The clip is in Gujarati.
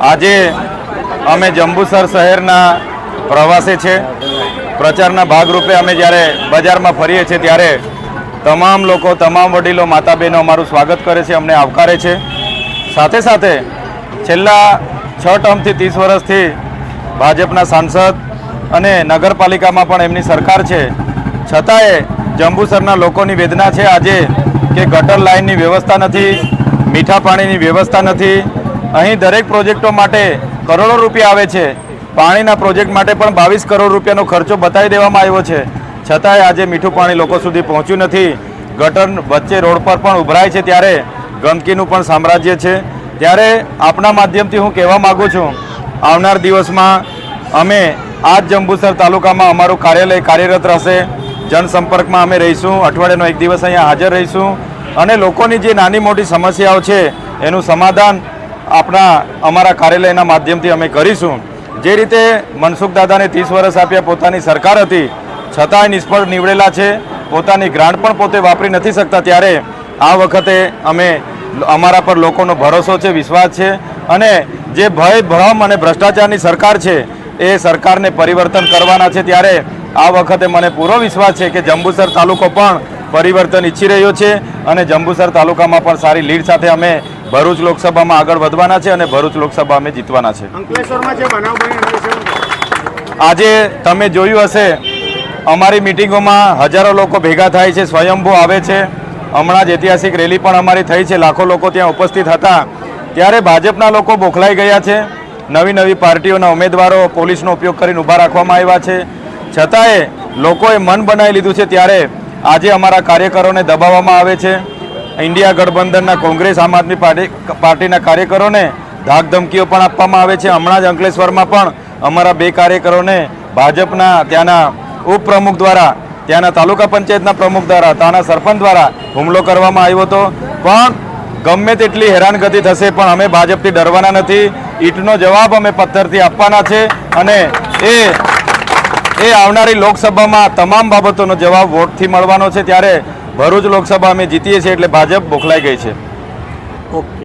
આજે અમે જંબુસર શહેરના પ્રવાસે છે। પ્રચારના ભાગરૂપે અમે જ્યારે બજારમાં ફરીએ છીએ ત્યારે તમામ લોકો, તમામ વડીલો, માતા બહેનો અમારું સ્વાગત કરે છે, અમને આવકારે છે। સાથે સાથે છેલ્લા 6 ટર્મથી 30 વર્ષથી ભાજપના સાંસદ અને નગરપાલિકામાં પણ એમની સરકાર છે, છતાંય જંબુસરના લોકોની વેદના છે આજે કે ગટર લાઇનની વ્યવસ્થા નથી, મીઠા પાણીની વ્યવસ્થા નથી। અહીં દરેક પ્રોજેક્ટો માટે કરોડો રૂપિયા આવે છે। પાણીના પ્રોજેક્ટ માટે પણ 22 કરોડ રૂપિયાનો ખર્ચો બતાવી દેવામાં આવ્યો છે, છતાંય આજે મીઠું પાણી લોકો સુધી પહોંચ્યું નથી। ગટર વચ્ચે રોડ પર પણ ઉભરાય છે ત્યારે ગંદકીનું પણ સામ્રાજ્ય છે। ત્યારે આપના માધ્યમથી હું કહેવા માગું છું, આવનાર દિવસમાં અમે આ જ જંબુસર તાલુકામાં અમારું કાર્યાલય કાર્યરત રહેશે। જનસંપર્કમાં અમે રહીશું, અઠવાડિયાનો એક દિવસ અહીંયા હાજર રહીશું અને લોકોની જે નાની મોટી સમસ્યાઓ છે એનું સમાધાન અમારા કાર્યાલયના માધ્યમથી અમે કરીશું। જે રીતે મનસુખ દાદાને 30 વર્ષ આપ્યા, પોતાની સરકાર હતી છતાંય નિષ્ફળ નીવડેલા છે, પોતાની ગ્રાન્ટ પણ પોતે વાપરી નથી શકતા, ત્યારે આ વખતે અમારા પર લોકોનો ભરોસો છે, વિશ્વાસ છે અને જે ભય, ભ્રમ અને ભ્રષ્ટાચારની સરકાર છે એ સરકારને પરિવર્તન કરવાના છે। ત્યારે આ વખતે મને પૂરો વિશ્વાસ છે કે જંબુસર તાલુકો પણ પરિવર્તન ઈચ્છી રહ્યો છે અને જંબુસર તાલુકામાં પણ સારી લીડ સાથે અમે ભરૂચ લોકસભામાં આગળ વધવાના છે અને ભરૂચ લોકસભા અમે જીતવાના છે। અંકલેશ્વરમાં જે બનાવ બન્યો આજે તમે જોયું હશે, અમારી મિટિંગોમાં હજારો લોકો ભેગા થાય છે, સ્વયંભૂ આવે છે। હમણાં જ ઐતિહાસિક રેલી પણ અમારી થઈ છે, લાખો લોકો ત્યાં ઉપસ્થિત હતા। ત્યારે ભાજપના લોકો બોખલાઈ ગયા છે, નવી નવી પાર્ટીઓના ઉમેદવારો પોલીસનો ઉપયોગ કરીને ઊભા રાખવામાં આવ્યા છે, છતાંય લોકોએ મન બનાવી લીધું છે। ત્યારે આજે અમારા કાર્યકરોને દબાવવામાં આવે છે। ઇન્ડિયા ગઠબંધનના કોંગ્રેસ, આમ આદમી પાર્ટીના કાર્યકરોને ધાક ધમકીઓ પણ આપવામાં આવે છે। હમણાં જ અંકલેશ્વરમાં પણ અમારા 2 કાર્યકરોને ભાજપના ત્યાંના ઉપપ્રમુખ દ્વારા, ત્યાંના તાલુકા પંચાયતના પ્રમુખ દ્વારા, ત્યાંના સરપંચ દ્વારા હુમલો કરવામાં આવ્યો હતો। પણ ગમે તેટલી હેરાનગતિ થશે પણ અમે ભાજપથી ડરવાના નથી। ઈંટનો જવાબ અમે પથ્થરથી આપવાના છે અને એ આવનારી લોકસભામાં તમામ બાબતોનો જવાબ વોટથી મળવાનો છે। ત્યારે ભરૂચ લોકસભા અમે જીતીએ છીએ એટલે ભાજપ બોખલાઈ ગઈ છે। ઓકે।